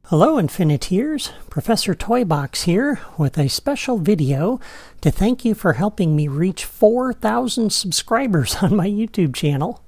Hello Infiniteers, Professor Toybox here with a special video to thank you for helping me reach 4,000 subscribers on my YouTube channel.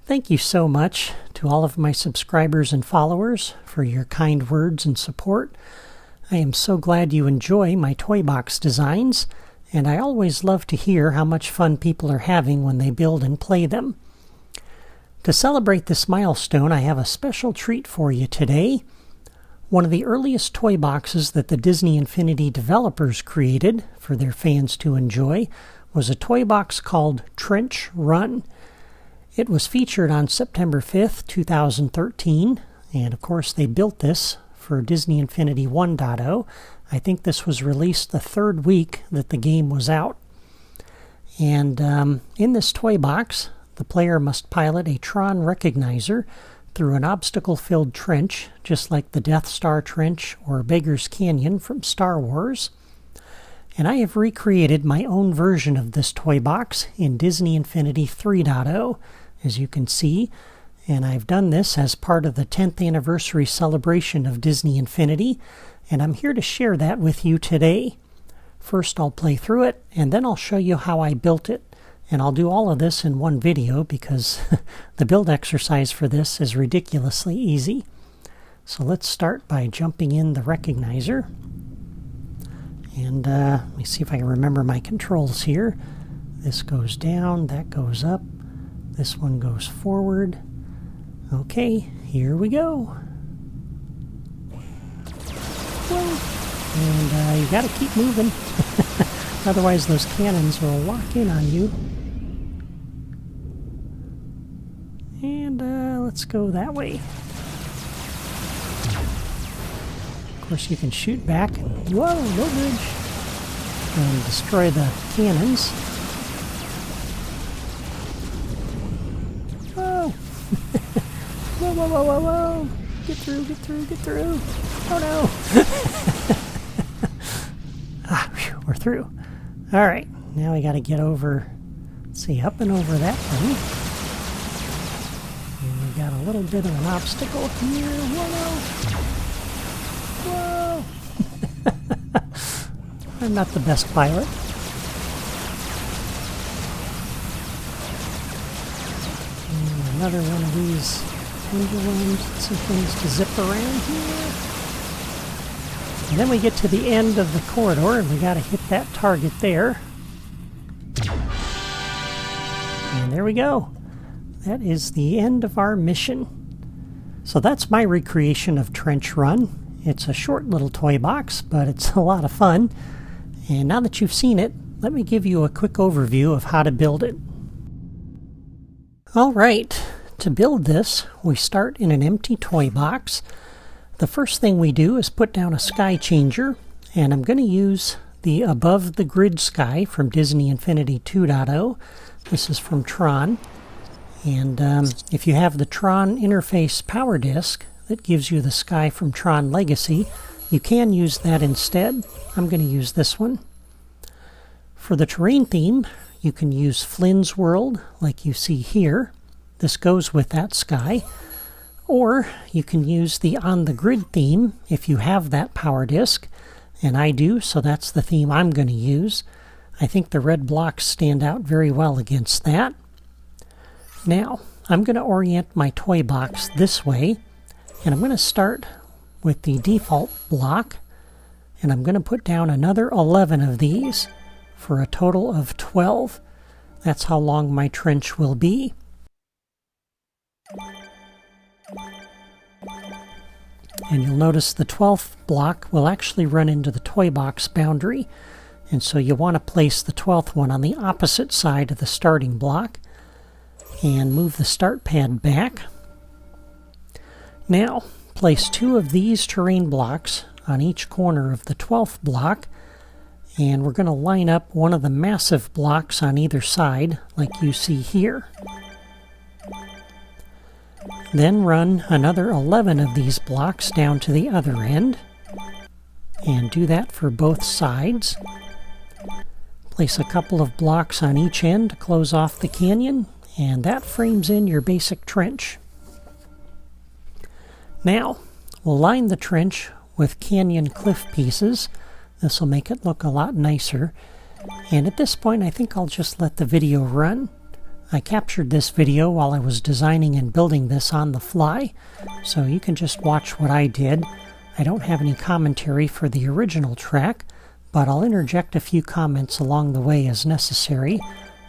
Thank you so much to all of my subscribers and followers for your kind words and support. I am so glad you enjoy my Toybox designs, and I always love to hear how much fun people are having when they build and play them. To celebrate this milestone, I have a special treat for you today. One of the earliest toy boxes that the Disney Infinity developers created for their fans to enjoy was a toy box called Trench Run. It was featured on September 5th, 2013, and of course they built this for Disney Infinity 1.0. I think this was released the third week that the game was out. And in this toy box, the player must pilot a Tron Recognizer through an obstacle-filled trench, just like the Death Star Trench or Beggar's Canyon from Star Wars. And I have recreated my own version of this toy box in Disney Infinity 3.0, as you can see. And I've done this as part of the 10th anniversary celebration of Disney Infinity, and I'm here to share that with you today. First I'll play through it, and then I'll show you how I built it. And I'll do all of this in one video because the build exercise for this is ridiculously easy. So let's start by jumping in the Recognizer. And let me see if I can remember my controls here. This goes down, that goes up, this one goes forward. Okay, here we go. Whoa. And you gotta keep moving. Otherwise those cannons will lock in on you. And let's go that way. Of course you can shoot back and, whoa, no bridge, and destroy the cannons. Whoa! Whoa, whoa, whoa, whoa, whoa! Get through, get through, get through! Oh no! Ah, whew, we're through. Alright, now we gotta get over, let's see, up and over that thing. And we got a little bit of an obstacle here. Whoa! Whoa! I'm not the best pilot. And another one of these pendulums, some things to zip around here. And then we get to the end of the corridor, and we got to hit that target there. And there we go. That is the end of our mission. So that's my recreation of Trench Run. It's a short little toy box, but it's a lot of fun. And now that you've seen it, let me give you a quick overview of how to build it. Alright, to build this, we start in an empty toy box. The first thing we do is put down a sky changer, and I'm going to use the Above the Grid Sky from Disney Infinity 2.0. This is from Tron, and if you have the Tron Interface Power Disc that gives you the sky from Tron Legacy, you can use that instead. I'm going to use this one. For the terrain theme, you can use Flynn's World, like you see here. This goes with that sky. Or you can use the On the Grid theme if you have that power disc, and I do, so that's the theme I'm going to use. I think the red blocks stand out very well against that. Now, I'm going to orient my toy box this way, and I'm going to start with the default block, and I'm going to put down another 11 of these for a total of 12. That's how long my trench will be. And you'll notice the 12th block will actually run into the toy box boundary, and so you want to place the 12th one on the opposite side of the starting block and move the start pad back. Now place 2 of these terrain blocks on each corner of the 12th block, and we're going to line up one of the massive blocks on either side like you see here. Then run another 11 of these blocks down to the other end, and do that for both sides. Place a couple of blocks on each end to close off the canyon, And that frames in your basic trench. Now, we'll line the trench with canyon cliff pieces. This will make it look a lot nicer. And at this point, I think I'll just let the video run. I captured this video while I was designing and building this on the fly, so you can just watch what I did. I don't have any commentary for the original track, but I'll interject a few comments along the way as necessary.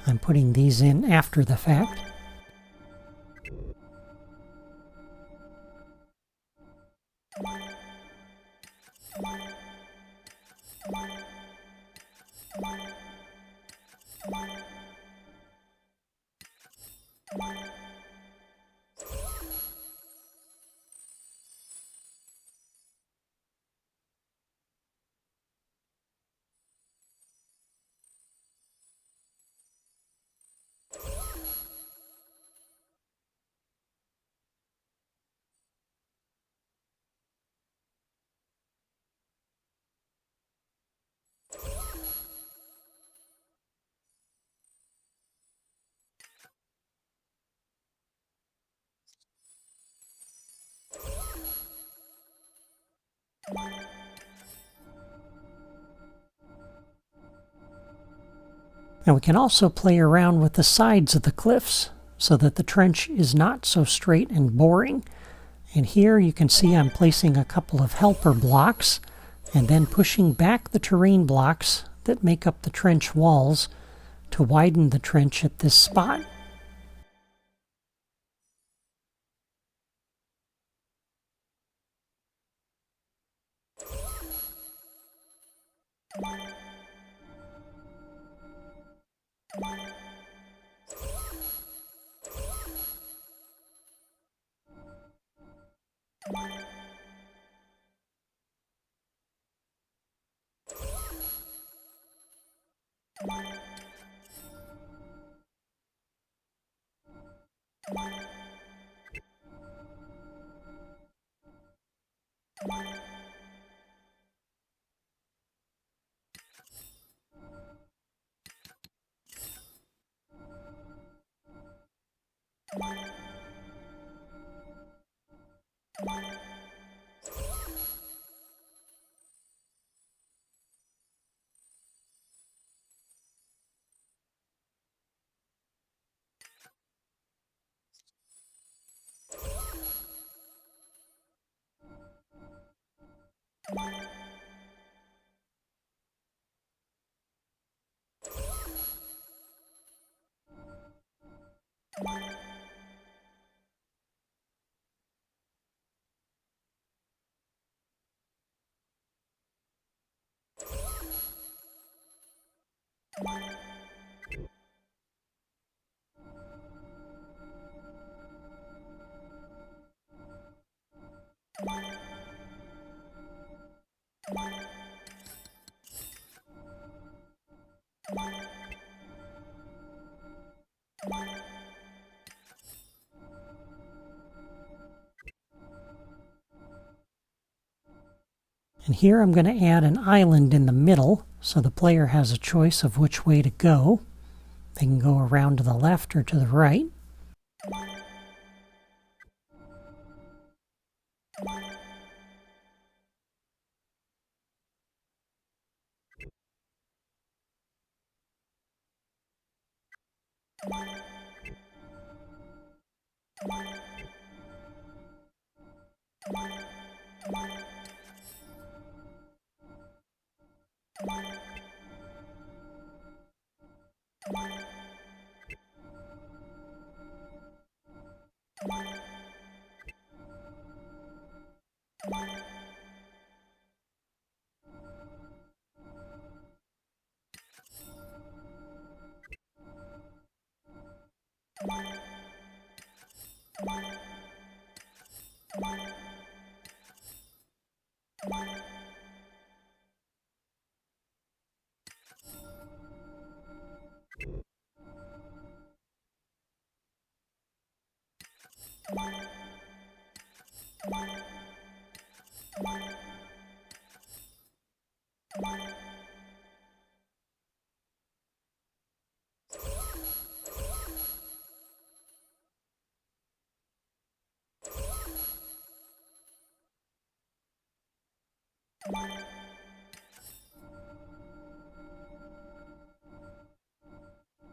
I'm putting these in after the fact. And we can also play around with the sides of the cliffs so that the trench is not so straight and boring. And here you can see I'm placing a couple of helper blocks and then pushing back the terrain blocks that make up the trench walls to widen the trench at this spot. And here I'm going to add an island in the middle so the player has a choice of which way to go. They can go around to the left or to the right.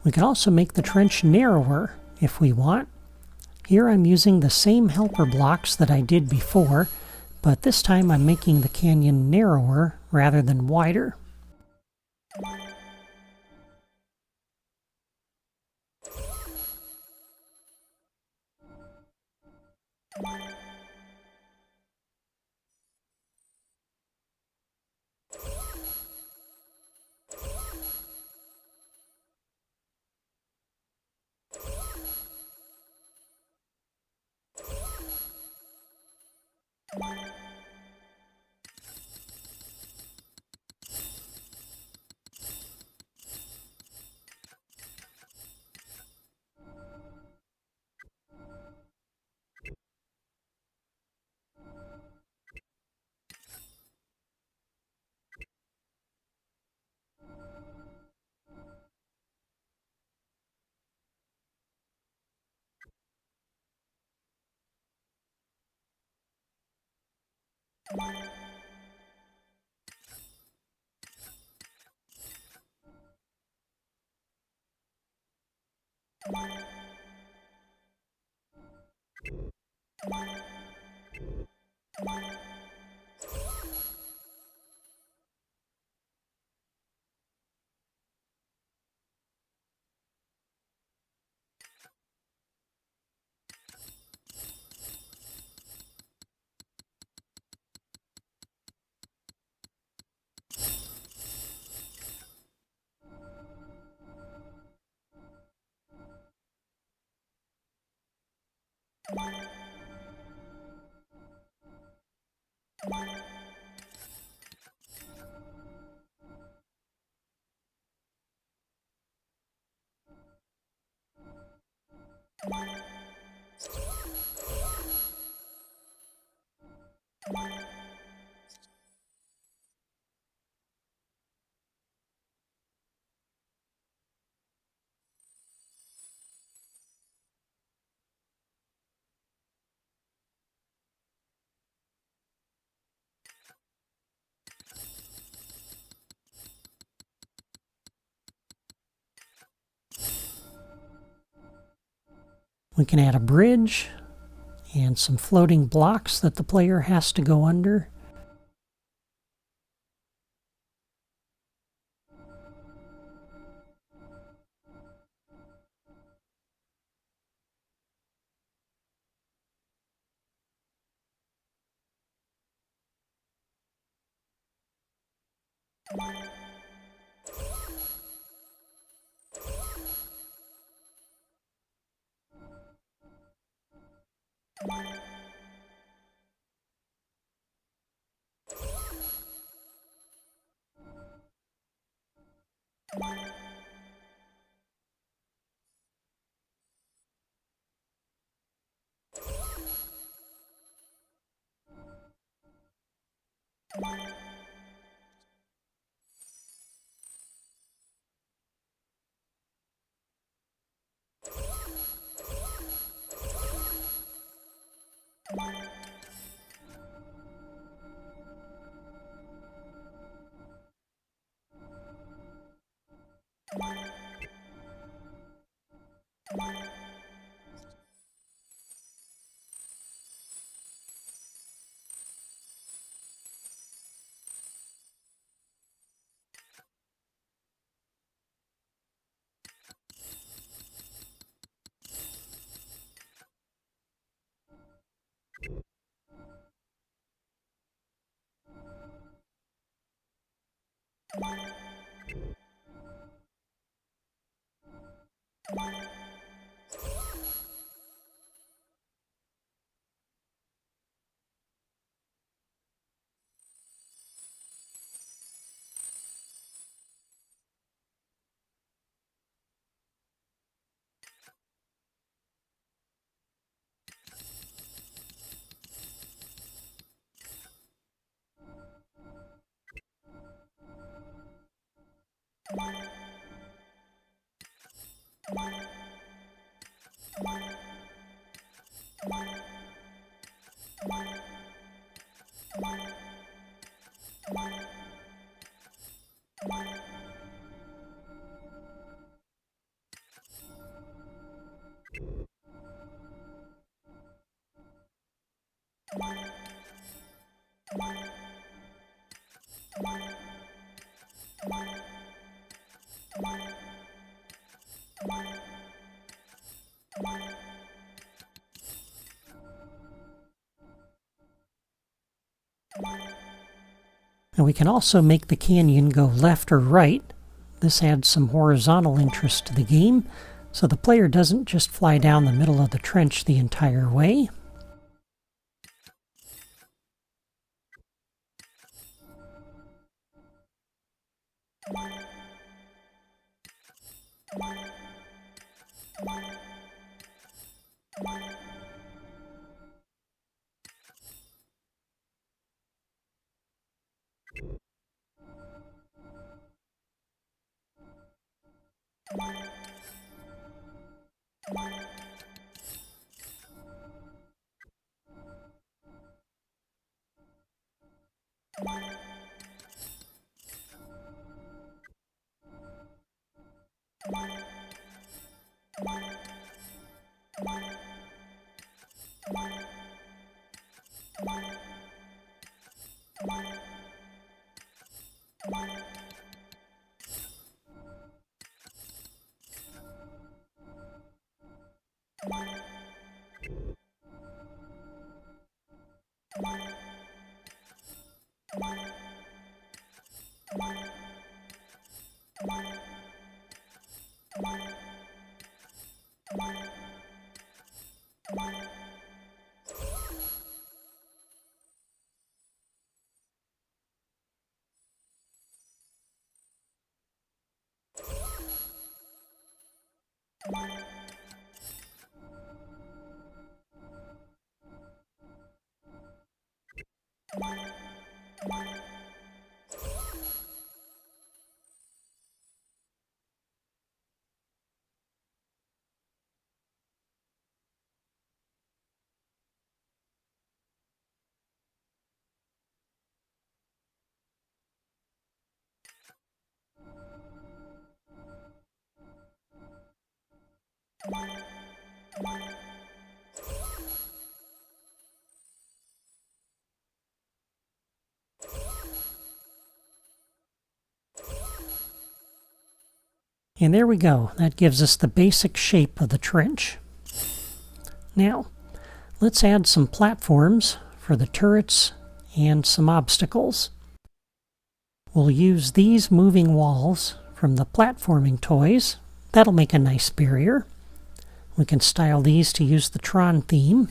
We can also make the trench narrower if we want. Here I'm using the same helper blocks that I did before, but this time I'm making the canyon narrower rather than wider. We can add a bridge and some floating blocks that the player has to go under. And we can also make the canyon go left or right. This adds some horizontal interest to the game, so the player doesn't just fly down the middle of the trench the entire way. And there we go. That gives us the basic shape of the trench. Now, let's add some platforms for the turrets and some obstacles. We'll use these moving walls from the platforming toys. That'll make a nice barrier. We can style these to use the Tron theme.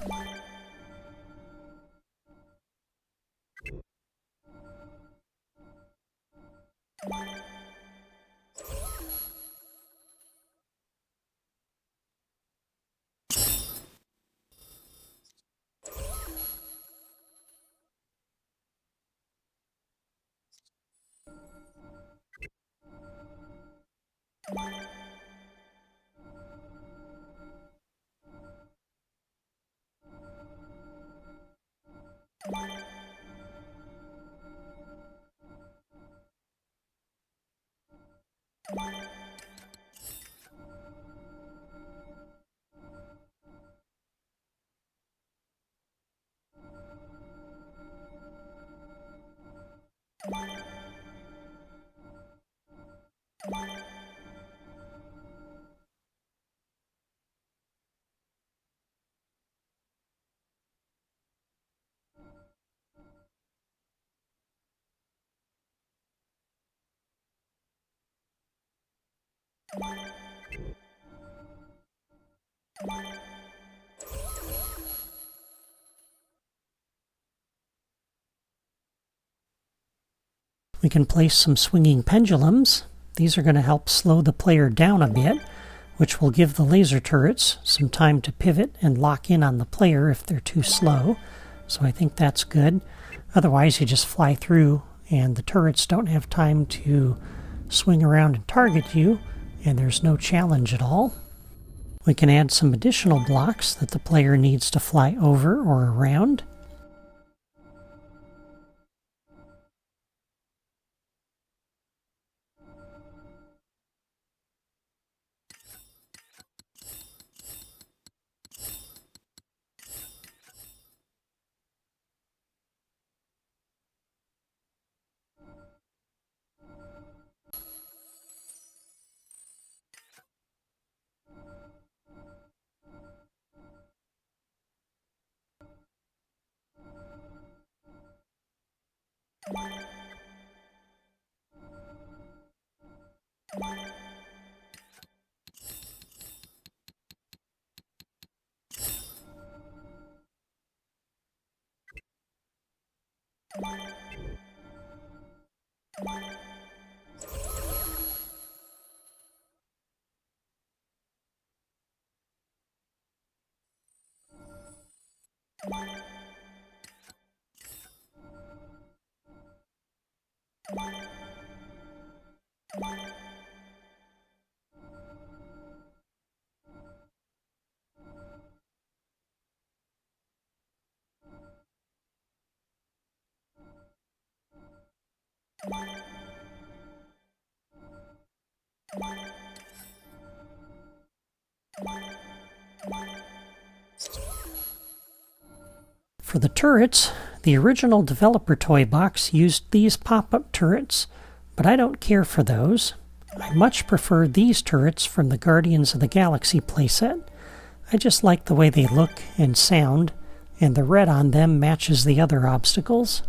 We can place some swinging pendulums. These are going to help slow the player down a bit, which will give the laser turrets some time to pivot and lock in on the player if they're too slow. So I think that's good. Otherwise, you just fly through and the turrets don't have time to swing around and target you, and there's no challenge at all. We can add some additional blocks that the player needs to fly over or around. For the turrets, the original developer toy box used these pop-up turrets, but I don't care for those. I much prefer these turrets from the Guardians of the Galaxy playset. I just like the way they look and sound, and the red on them matches the other obstacles.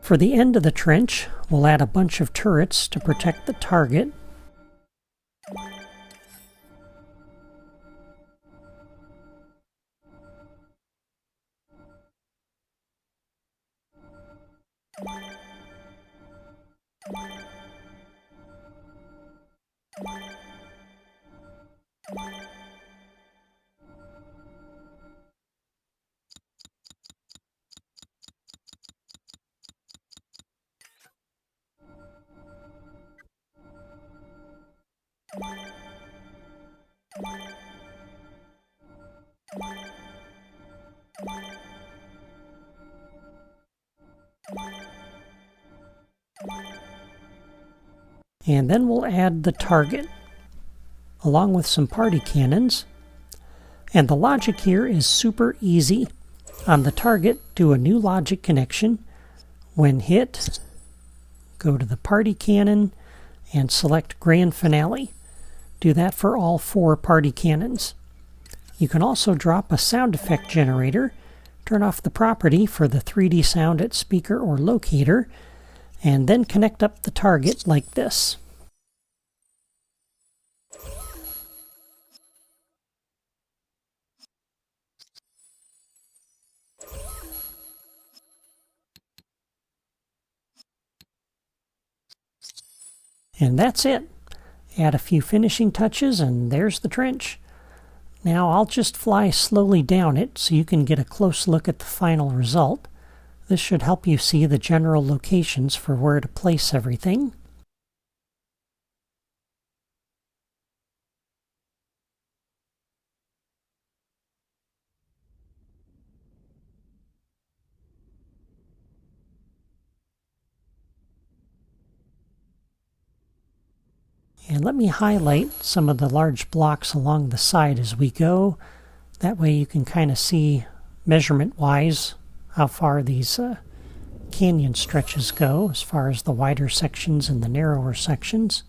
For the end of the trench, we'll add a bunch of turrets to protect the target. And then we'll add the target, along with some party cannons. And the logic here is super easy. On the target, do a new logic connection. When hit, go to the party cannon and select Grand Finale. Do that for all 4 party cannons. You can also drop a sound effect generator, turn off the property for the 3D sound at speaker or locator, and then connect up the target like this. And that's it. Add a few finishing touches and there's the trench. Now I'll just fly slowly down it so you can get a close look at the final result. This should help you see the general locations for where to place everything. And let me highlight some of the large blocks along the side as we go. That way you can kind of see measurement-wise how far these canyon stretches go, as far as the wider sections and the narrower sections.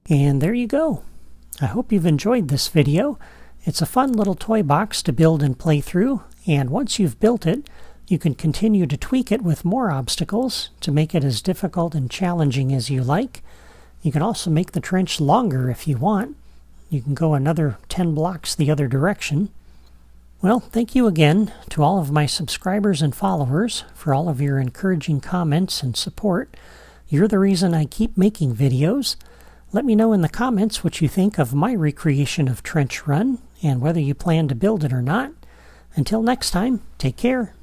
And there you go. I hope you've enjoyed this video. It's a fun little toy box to build and play through, and once you've built it, you can continue to tweak it with more obstacles to make it as difficult and challenging as you like. You can also make the trench longer if you want. You can go another 10 blocks the other direction. Well, thank you again to all of my subscribers and followers for all of your encouraging comments and support. You're the reason I keep making videos. Let me know in the comments what you think of my recreation of Trench Run and whether you plan to build it or not. Until next time, take care.